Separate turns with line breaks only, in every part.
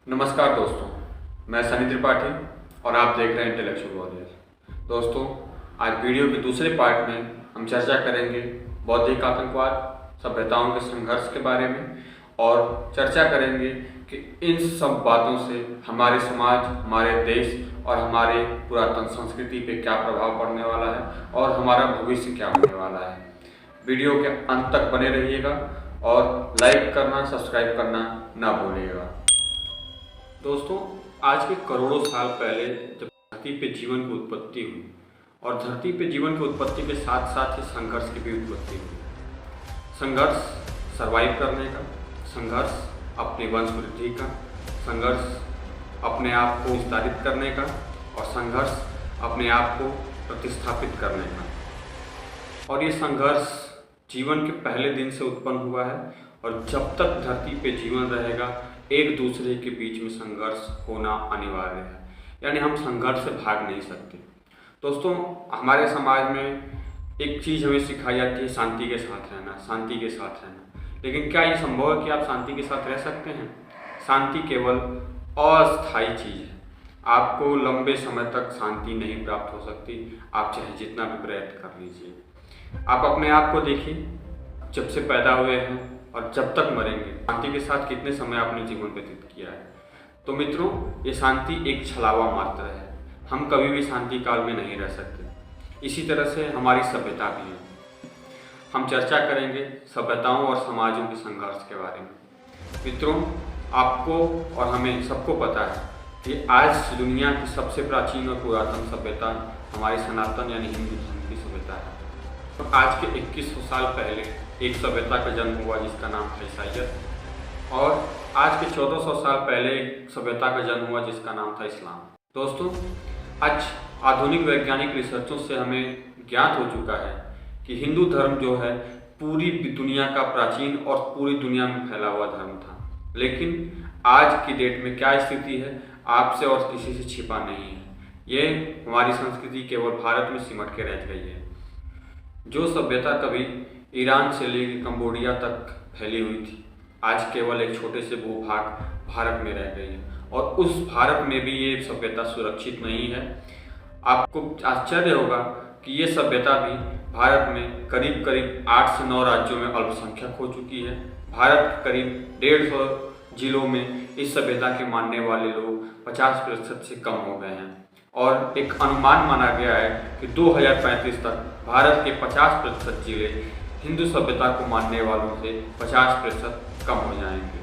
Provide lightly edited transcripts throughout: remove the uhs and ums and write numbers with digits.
नमस्कार दोस्तों, मैं सनी त्रिपाठी और आप देख रहे हैं इंटेलेक्चुअल वॉरियर। दोस्तों, आज वीडियो के दूसरे पार्ट में हम चर्चा करेंगे बौद्धिक आतंकवाद, सभ्यताओं के संघर्ष के बारे में और चर्चा करेंगे कि इन सब बातों से हमारे समाज, हमारे देश और हमारे पुरातन संस्कृति पे क्या प्रभाव पड़ने वाला है और हमारा भविष्य क्या होने वाला है। वीडियो के अंत तक बने रहिएगा और लाइक करना, सब्सक्राइब करना ना भूलिएगा। दोस्तों, आज के करोड़ों साल पहले जब धरती पे जीवन की उत्पत्ति हुई और धरती पे जीवन की उत्पत्ति के साथ साथ ही संघर्ष की भी उत्पत्ति हुई। संघर्ष सर्वाइव करने का, संघर्ष अपनी वंश वृद्धि का, संघर्ष अपने आप को विस्तारित करने का और संघर्ष अपने आप को प्रतिस्थापित करने का। और ये संघर्ष जीवन के पहले दिन से उत्पन्न हुआ है और जब तक धरती पे जीवन रहेगा एक दूसरे के बीच में संघर्ष होना अनिवार्य है। यानी हम संघर्ष से भाग नहीं सकते। दोस्तों, हमारे समाज में एक चीज़ हमें सिखाई जाती है, शांति के साथ रहना, शांति के साथ रहना। लेकिन क्या ये संभव है कि आप शांति के साथ रह सकते हैं? शांति केवल अस्थायी चीज़ है। आपको लंबे समय तक शांति नहीं प्राप्त हो सकती, आप चाहे जितना भी प्रयत्न कर लीजिए। आप अपने आप को देखिए, जब से पैदा हुए हैं और जब तक मरेंगे, शांति के साथ कितने समय आपने जीवन व्यतीत किया है। तो मित्रों, ये शांति एक छलावा मात्र है। हम कभी भी शांति काल में नहीं रह सकते। इसी तरह से हमारी सभ्यता भी है। हम चर्चा करेंगे सभ्यताओं और समाजों के संघर्ष के बारे में। मित्रों, आपको और हमें सबको पता है कि आज दुनिया की सबसे प्राचीन और पुरातन सभ्यता हमारी सनातन यानी हिंदू धर्म की सभ्यता है। तो आज के 2100 साल पहले एक सभ्यता का जन्म हुआ जिसका नाम था ईसाइयत, और आज के 1400 साल पहले एक सभ्यता का जन्म हुआ जिसका नाम था इस्लाम। दोस्तों, आज आधुनिक वैज्ञानिक रिसर्चों से हमें ज्ञात हो चुका है कि हिंदू धर्म जो है पूरी दुनिया का प्राचीन और पूरी दुनिया में फैला हुआ धर्म था। लेकिन आज की डेट में क्या स्थिति है, आपसे और किसी से छिपा नहीं है। ये हमारी संस्कृति केवल भारत में सिमट के रह गई है। जो सभ्यता कभी ईरान से लेकर कंबोडिया तक फैली हुई थी, आज केवल एक छोटे से भूभाग भारत में रह गई है और उस भारत में भी ये सभ्यता सुरक्षित नहीं है। आपको आश्चर्य होगा कि ये सभ्यता भी भारत में करीब करीब 8 से 9 राज्यों में अल्पसंख्यक हो चुकी है। भारत करीब 150 जिलों में इस सभ्यता के मानने वाले लोग 50% से कम हो गए हैं और एक अनुमान माना गया है कि 2035 तक भारत के 50% जिले हिंदू सभ्यता को मानने वालों से 50% कम हो जाएंगे।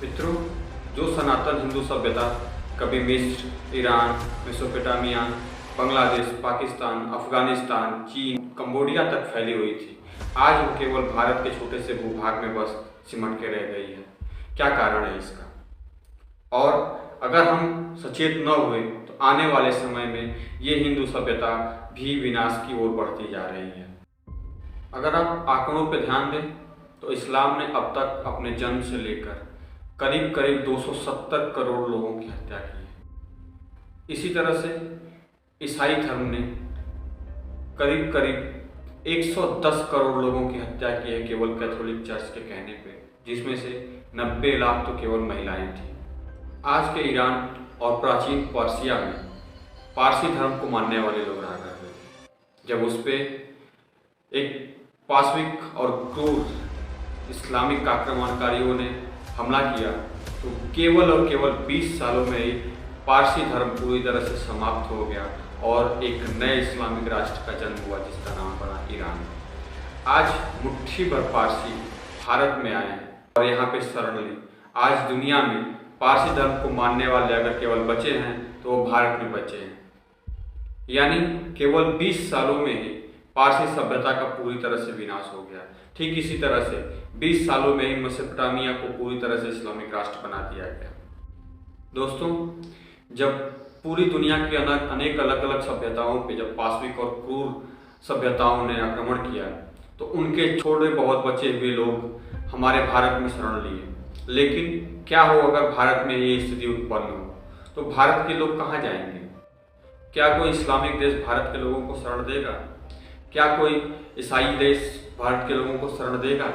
मित्रों, जो सनातन हिंदू सभ्यता कभी मिस्र, ईरान, मेसोपोटामिया, बांग्लादेश, पाकिस्तान, अफगानिस्तान, चीन, कंबोडिया तक फैली हुई थी, आज वो केवल भारत के छोटे से भूभाग में बस सिमट के रह गई है। क्या कारण है इसका? और अगर हम सचेत न हुए तो आने वाले समय में ये हिंदू सभ्यता भी विनाश की ओर बढ़ती जा रही है। अगर आप आंकड़ों पर ध्यान दें तो इस्लाम ने अब तक अपने जन्म से लेकर करीब करीब 270 करोड़ लोगों की हत्या की है। इसी तरह से ईसाई धर्म ने करीब करीब 110 करोड़ लोगों की हत्या की है केवल कैथोलिक चर्च के कहने पे, जिसमें से 90 लाख तो केवल महिलाएं थीं। आज के ईरान और प्राचीन पर्सिया में पारसी धर्म को मानने वाले लोग रहा करते थे। जब उस पर एक पाशविक और क्रूर इस्लामिक आक्रमणकारियों ने हमला किया तो केवल और केवल 20 सालों में ही पारसी धर्म पूरी तरह से समाप्त हो गया और एक नए इस्लामिक राष्ट्र का जन्म हुआ जिसका नाम पड़ा ईरान। आज मुट्ठी भर पारसी भारत में आए और यहाँ पे शरण ली। आज दुनिया में पारसी धर्म को मानने वाले अगर केवल बचे हैं तो वो भारत में बचे हैं। यानी केवल 20 सालों में ही पारसी सभ्यता का पूरी तरह से विनाश हो गया। ठीक इसी तरह से 20 सालों में ही मेसोपोटामिया को पूरी तरह से इस्लामिक राष्ट्र बना दिया गया। दोस्तों, जब पूरी दुनिया की अनेक अलग अलग सभ्यताओं पे जब पाशविक और क्रूर सभ्यताओं ने आक्रमण किया तो उनके छोटे बहुत बचे हुए लोग हमारे भारत में शरण लिए। लेकिन क्या हो अगर भारत में ये स्थिति उत्पन्न हो तो भारत के लोग कहाँ जाएंगे? क्या कोई इस्लामिक देश भारत के लोगों को शरण देगा? क्या कोई ईसाई देश भारत के लोगों को शरण देगा?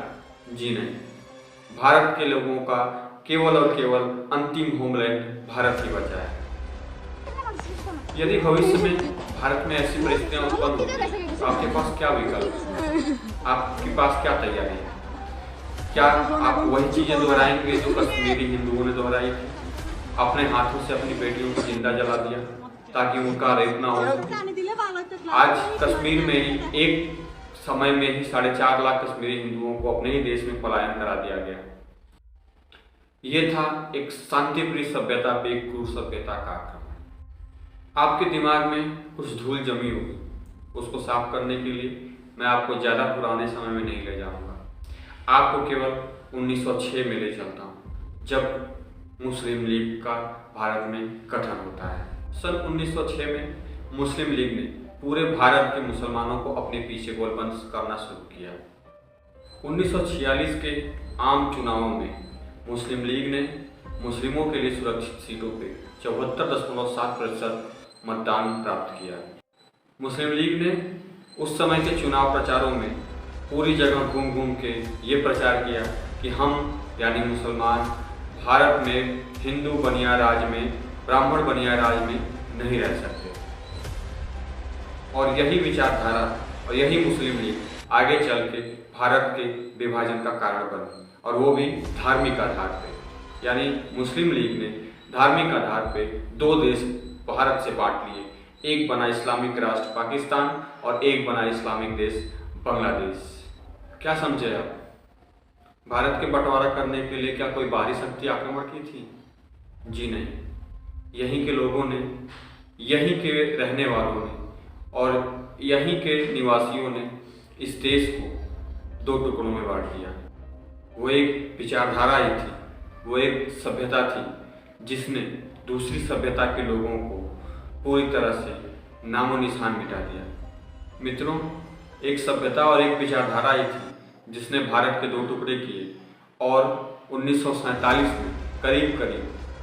जी नहीं। भारत के लोगों का केवल और केवल अंतिम होमलैंड भारत ही बचा है। यदि भविष्य में भारत में ऐसी परिस्थितियां उत्पन्न होती तो आपके पास क्या विकल्प है? आपके पास क्या तैयारी है? क्या आप वही चीजें दोहराएंगे जो कश्मीरी हिंदुओं ने दोहराई थी? अपने हाथों से अपनी बेटियों को जिंदा जला दिया ताकि उनका रेप ना हो। आज कश्मीर में ही एक समय में ही 4.5 लाख कश्मीरी हिंदुओं को अपने ही देश में पलायन करा दिया गया। ये था एक शांतिप्रिय सभ्यता पे एक क्रूर सभ्यता का आक्रमण। आपके दिमाग में कुछ धूल जमी होगी, उसको साफ करने के लिए मैं आपको ज़्यादा पुराने समय में नहीं ले जाऊंगा। आपको केवल 1906 में ले चलता हूँ, जब मुस्लिम लीग का भारत में गठन होता है। सन 1906 में मुस्लिम लीग ने पूरे भारत के मुसलमानों को अपने पीछे गोलबंद करना शुरू किया। 1946 के आम चुनावों में मुस्लिम लीग ने मुस्लिमों के लिए सुरक्षित सीटों पे 74.7% मतदान प्राप्त किया। मुस्लिम लीग ने उस समय के चुनाव प्रचारों में पूरी जगह घूम घूम के ये प्रचार किया कि हम यानी मुसलमान भारत में हिंदू बनिया राज में, ब्राह्मण बनिया राज में नहीं रह सकते। और यही विचारधारा और यही मुस्लिम लीग आगे चल के भारत के विभाजन का कारण बनी, और वो भी धार्मिक आधार पे। यानी मुस्लिम लीग ने धार्मिक आधार पे 2 देश भारत से बांट लिए, एक बना इस्लामिक राष्ट्र पाकिस्तान और एक बना इस्लामिक देश बांग्लादेश। क्या समझे आप? भारत के बंटवारा करने के लिए क्या कोई बाहरी शक्ति आक्रमण की थी? जी नहीं, यहीं के लोगों ने, यहीं के रहने वालों ने और यहीं के निवासियों ने इस देश को 2 टुकड़ों में बांट दिया। वो एक विचारधारा ही थी, वो एक सभ्यता थी जिसने दूसरी सभ्यता के लोगों को पूरी तरह से नामो निशान मिटा दिया। मित्रों, एक सभ्यता और एक विचारधारा ही थी जिसने भारत के 2 टुकड़े किए, और 1947 में करीब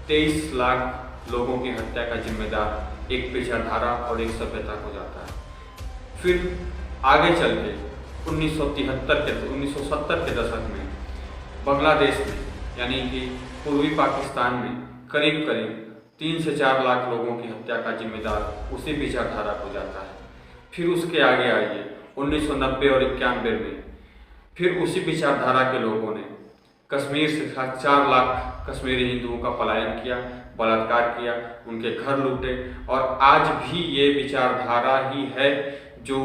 23 लाख लोगों की हत्या का जिम्मेदार एक विचारधारा और एक सभ्यता को जाता है। फिर आगे चल के 1970 के दशक में बांग्लादेश में यानी कि पूर्वी पाकिस्तान में करीब 3 से 4 लाख लोगों की हत्या का जिम्मेदार उसी विचारधारा को जाता है। फिर उसके आगे आइए 1990 और 91 में फिर उसी विचारधारा के लोगों ने कश्मीर से 4 लाख कश्मीरी हिंदुओं का पलायन किया, बलात्कार किया, उनके घर लूटे, और आज भी ये विचारधारा ही है जो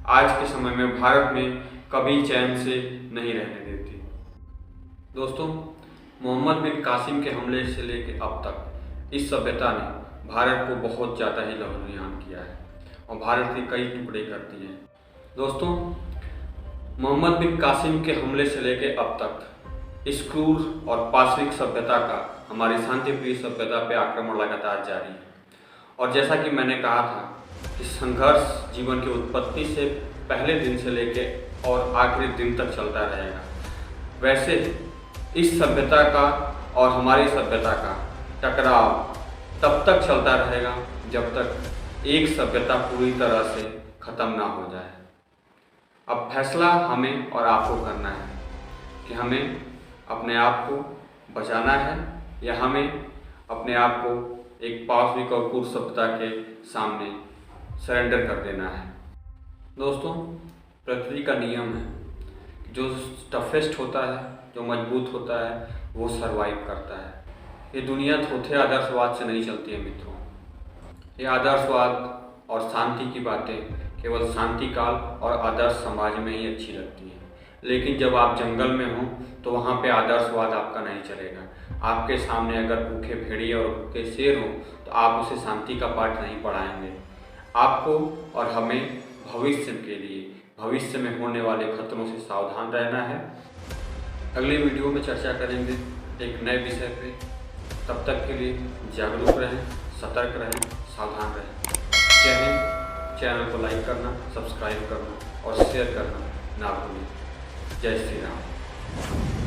आज के समय में भारत में कभी चैन से नहीं रहने देती। दोस्तों, मोहम्मद बिन कासिम के हमले से लेकर अब तक इस सभ्यता ने भारत को बहुत ज़्यादा ही लहूलुहान किया है और भारत के कई टुकड़े कर दिए हैं। दोस्तों, मोहम्मद बिन कासिम के हमले से लेकर अब तक इस क्रूर और पाशविक सभ्यता का हमारी शांतिप्रिय सभ्यता पे आक्रमण लगातार जारी है। और जैसा कि मैंने कहा था कि संघर्ष जीवन की उत्पत्ति से पहले दिन से लेकर और आखिरी दिन तक चलता रहेगा। वैसे इस सभ्यता का और हमारी सभ्यता का टकराव तब तक चलता रहेगा जब तक एक सभ्यता पूरी तरह से खत्म ना हो जाए। अब फैसला हमें और आपको करना है कि हमें अपने आप को बचाना है या हमें अपने आप को एक पाशविक और क्रूर सभ्यता के सामने सरेंडर कर देना है। दोस्तों, प्रकृति का नियम है, जो टफेस्ट होता है, जो मजबूत होता है, वो सरवाइव करता है। ये दुनिया थोथे आदर्शवाद से नहीं चलती है मित्रों। ये आदर्शवाद और शांति की बातें केवल शांति काल और आदर्श समाज में ही अच्छी लगती हैं, लेकिन जब आप जंगल में हो तो वहाँ पे आदर्शवाद आपका नहीं चलेगा। आपके सामने अगर भूखे भेड़िए और भूखे शेर हो तो आप उसे शांति का पाठ नहीं पढ़ाएंगे। आपको और हमें भविष्य के लिए, भविष्य में होने वाले खतरों से सावधान रहना है। अगले वीडियो में चर्चा करेंगे एक नए विषय पे। तब तक के लिए जागरूक रहें, सतर्क रहें, सावधान रहें। जय हिंद। चैनल को लाइक करना, सब्सक्राइब करना और शेयर करना ना भूलें। जय श्री राम।